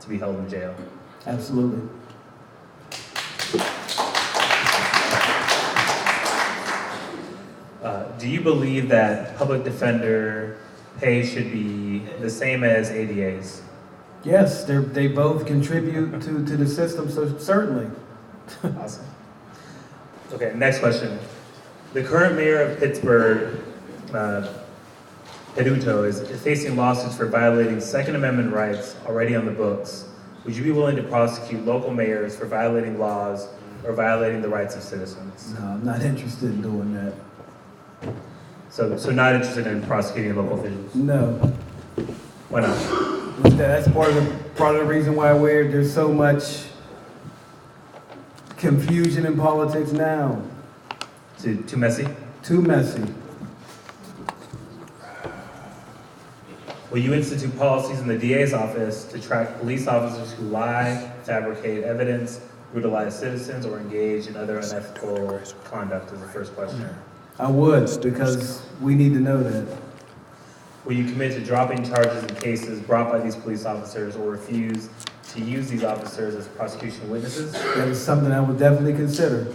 to be held in jail? Absolutely. Do you believe that public defender pay should be the same as ADAs? Yes, they both contribute to the system, so certainly. Awesome. Okay, next question. The current mayor of Pittsburgh, Peduto, is facing lawsuits for violating Second Amendment rights already on the books. Would you be willing to prosecute local mayors for violating laws or violating the rights of citizens? No, I'm not interested in doing that. So not interested in prosecuting local officials? No. Why not? That's part of the reason why there's so much confusion in politics now. Too messy? Too messy. Will you institute policies in the DA's office to track police officers who lie, fabricate evidence, brutalize citizens, or engage in other unethical conduct? Is the first question. I would, because we need to know that. Will you commit to dropping charges in cases brought by these police officers or refuse to use these officers as prosecution witnesses? That is something I would definitely consider.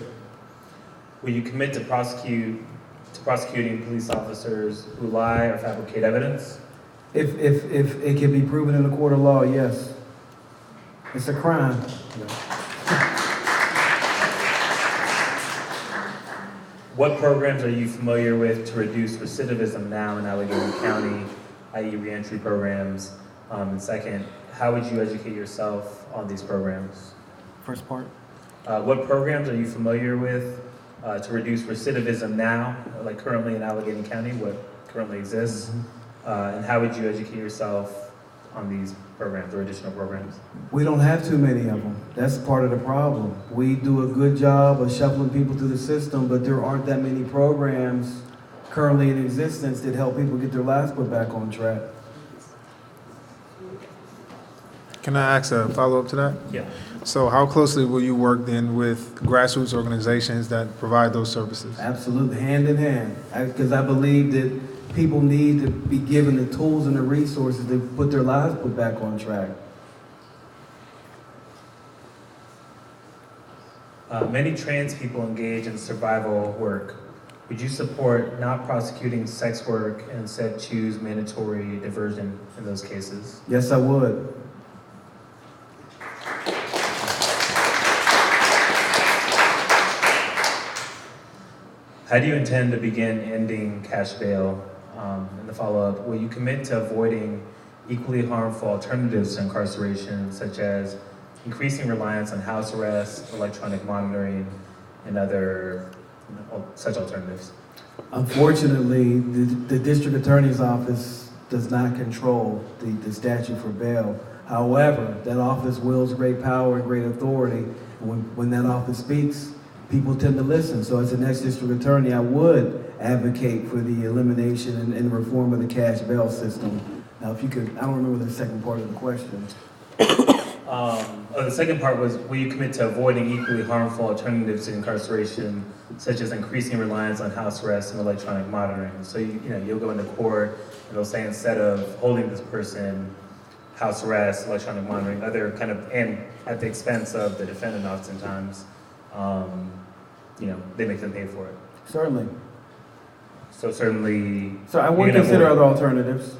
Will you commit to prosecuting police officers who lie or fabricate evidence? If it can be proven in a court of law, yes. It's a crime. What programs are you familiar with to reduce recidivism now in Allegheny County, i.e. reentry programs? And second, how would you educate yourself on these programs? First part. What programs are you familiar with to reduce recidivism now, like currently in Allegheny County, what currently exists? And how would you educate yourself on these programs or additional programs? We don't have too many of them. That's part of the problem. We do a good job of shuffling people through the system, but there aren't that many programs currently in existence that help people get their lives put back on track. Can I ask a follow-up to that? Yeah. So how closely will you work then with grassroots organizations that provide those services? Absolutely, hand in hand. Because I believe that people need to be given the tools and the resources to put their lives put back on track. Many trans people engage in survival work. Would you support not prosecuting sex work and instead choose mandatory diversion in those cases? Yes, I would. How do you intend to begin ending cash bail? In the follow-up, will you commit to avoiding equally harmful alternatives to incarceration, such as increasing reliance on house arrest, electronic monitoring, and other such alternatives? Unfortunately, the district attorney's office does not control the statute for bail. However, that office wields great power and great authority. When that office speaks, people tend to listen. So as the next district attorney, I would advocate for the elimination and reform of the cash bail system. Now, if you could, I don't remember the second part of the question. The second part was, will you commit to avoiding equally harmful alternatives to incarceration, such as increasing reliance on house arrest and electronic monitoring? So you'll go into court and they'll say, instead of holding this person, house arrest, electronic monitoring, other kind of, and at the expense of the defendant oftentimes, they make them pay for it. Certainly. So certainly. So I would consider other alternatives.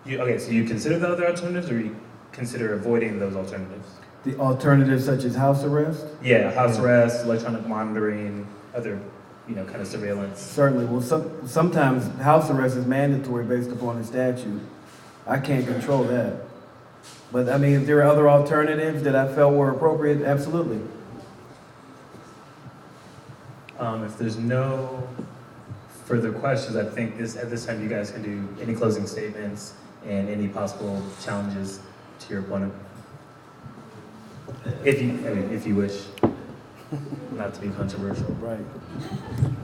So you consider the other alternatives, or you? consider avoiding those alternatives? The alternatives such as house arrest? Yeah, house arrest, electronic monitoring, other, kind of surveillance. Certainly. Well, sometimes house arrest is mandatory based upon the statute. I can't control that. But I mean, if there are other alternatives that I felt were appropriate, absolutely. If there's no further questions, I think at this time you guys can do any closing statements and any possible challenges to your opponent. If you wish, not to be controversial. Right.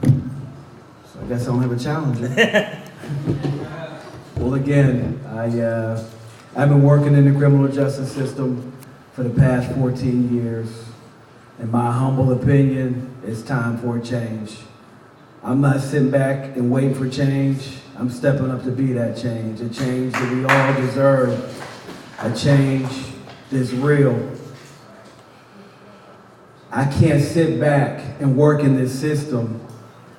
So I guess I don't have a challenger. Well, again, I've been working in the criminal justice system for the past 14 years. In my humble opinion, it's time for a change. I'm not sitting back and waiting for change. I'm stepping up to be that change, a change that we all deserve, a change that's real. I can't sit back and work in this system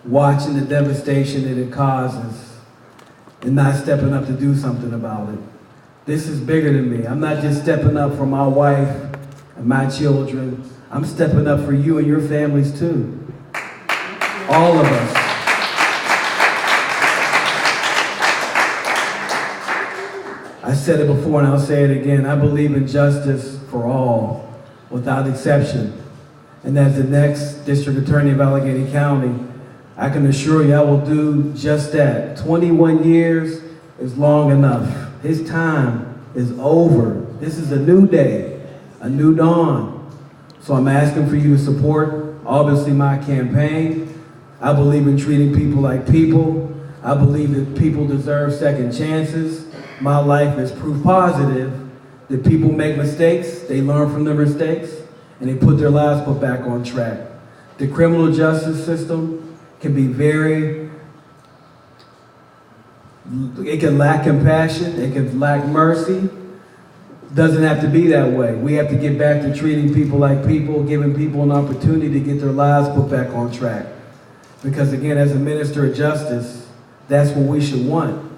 watching the devastation that it causes and not stepping up to do something about it. This is bigger than me. I'm not just stepping up for my wife and my children. I'm stepping up for you and your families too. All of us. I said it before and I'll say it again. I believe in justice for all, without exception. And as the next District Attorney of Allegheny County, I can assure you I will do just that. 21 years is long enough. His time is over. This is a new day, a new dawn. So I'm asking for you to support, obviously, my campaign. I believe in treating people like people. I believe that people deserve second chances. My life is proof positive that people make mistakes, they learn from their mistakes, and they put their lives back on track. The criminal justice system can be it can lack compassion, it can lack mercy. Doesn't have to be that way. We have to get back to treating people like people, giving people an opportunity to get their lives put back on track. Because again, as a minister of justice, that's what we should want.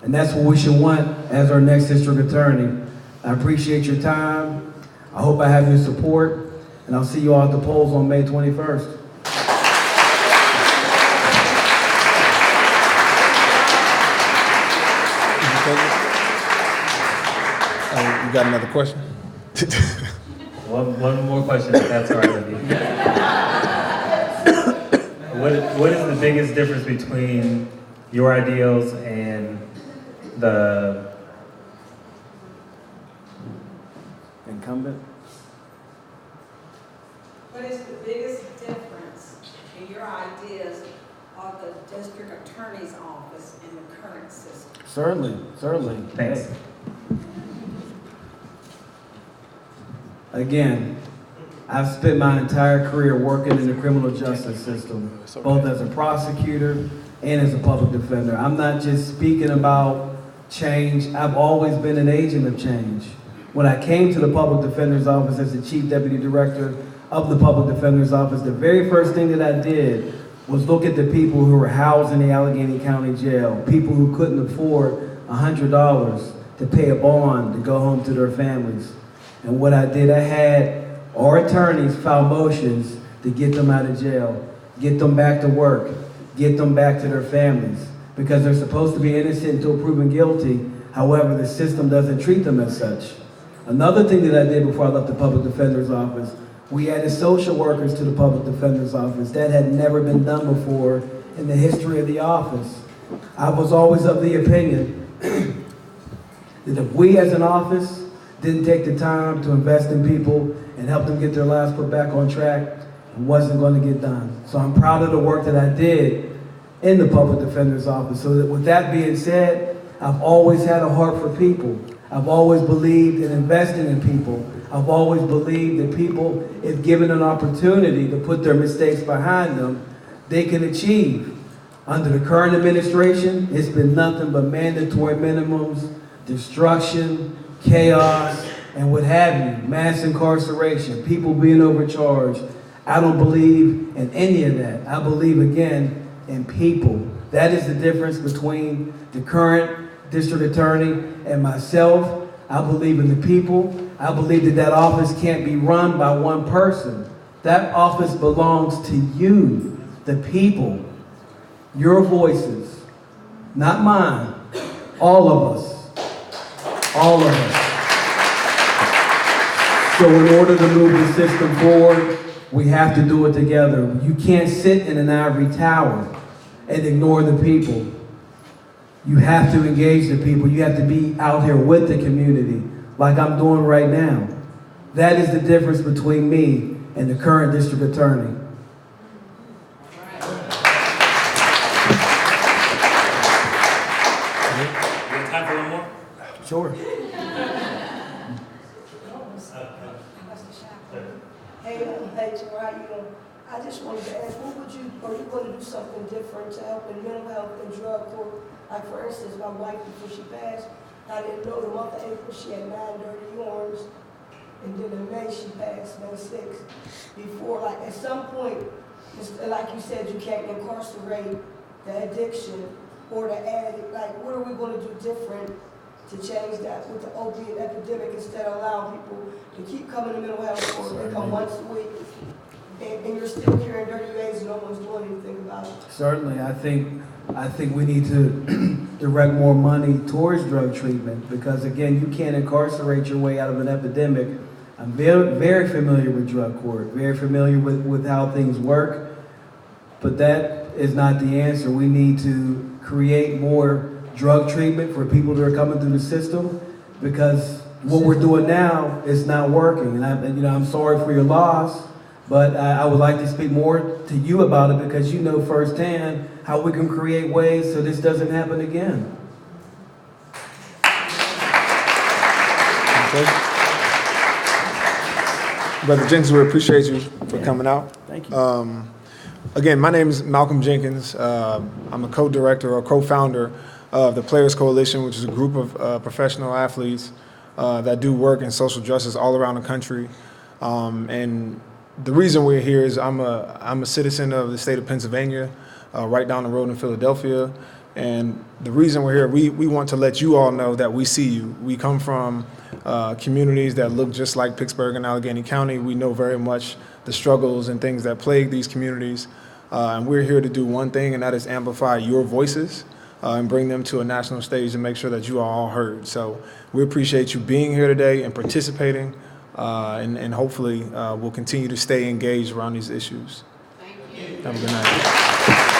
And that's what we should want as our next district attorney. I appreciate your time. I hope I have your support. And I'll see you all at the polls on May 21st. You got another question? One more question, if that's all right with you. What is the biggest difference between your ideals and the Incumbent? What is the biggest difference in your ideas of the district attorney's office and the current system? Certainly. Thanks. Again, I've spent my entire career working in the criminal justice system, both as a prosecutor and as a public defender. I'm not just speaking about change. I've always been an agent of change. When I came to the public defender's office as the chief deputy director of the public defender's office, the very first thing that I did was look at the people who were housed in the Allegheny County Jail, people who couldn't afford $100 to pay a bond to go home to their families. And what I did, I had our attorneys file motions to get them out of jail, get them back to work, get them back to their families, because they're supposed to be innocent until proven guilty. However, the system doesn't treat them as such. Another thing that I did before I left the public defender's office, we added social workers to the public defender's office. That had never been done before in the history of the office. I was always of the opinion that if we as an office didn't take the time to invest in people and help them get their lives put back on track, it wasn't going to get done. So I'm proud of the work that I did in the public defender's office. So that with that being said, I've always had a heart for people. I've always believed in investing in people. I've always believed that people, if given an opportunity to put their mistakes behind them, they can achieve. Under the current administration, it's been nothing but mandatory minimums, destruction, chaos, and what have you, mass incarceration, people being overcharged. I don't believe in any of that. I believe, again, in people. That is the difference between the current district attorney and myself. I believe in the people. I believe that that office can't be run by one person. That office belongs to you, the people, your voices, not mine, all of us, all of us. So in order to move the system forward, we have to do it together. You can't sit in an ivory tower and ignore the people. You have to engage the people. You have to be out here with the community, like I'm doing right now. That is the difference between me and the current district attorney. We have time for one more? Sure. Hey, Jeron, how you doing? I just wanted to ask, are you going to do something different to help in mental health and drug court? Like, for instance, my wife, before she passed, I didn't know the month of April she had 9 dirty arms, and then in May she passed, May 6th. Before, like, at some point, it's, like you said, you can't incarcerate the addiction or the addict. Like, what are we going to do different to change that with the opiate epidemic instead of allowing people to keep coming to mental health court? They come once a week, and you're still carrying dirty bags and no one's doing anything about it. Certainly, I think we need to direct more money towards drug treatment because, again, you can't incarcerate your way out of an epidemic. I'm very, very familiar with drug court, very familiar with how things work, but that is not the answer. We need to create more drug treatment for people that are coming through the system because what we're doing now is not working. And I'm sorry for your loss, but I would like to speak more to you about it because you know firsthand how we can create ways so this doesn't happen again. Okay. Brother Jenkins, we appreciate you for coming out. Thank you. Again, my name is Malcolm Jenkins. I'm a co-director or co-founder of the Players Coalition, which is a group of professional athletes that do work in social justice all around the country. And the reason we're here is I'm a citizen of the state of Pennsylvania, right down the road in Philadelphia. And the reason we're here, we want to let you all know that we see you. We come from communities that look just like Pittsburgh and Allegheny County. We know very much the struggles and things that plague these communities. And we're here to do one thing, and that is amplify your voices and bring them to a national stage and make sure that you are all heard. So we appreciate you being here today and participating, and hopefully we'll continue to stay engaged around these issues. Thank you. Have a good night.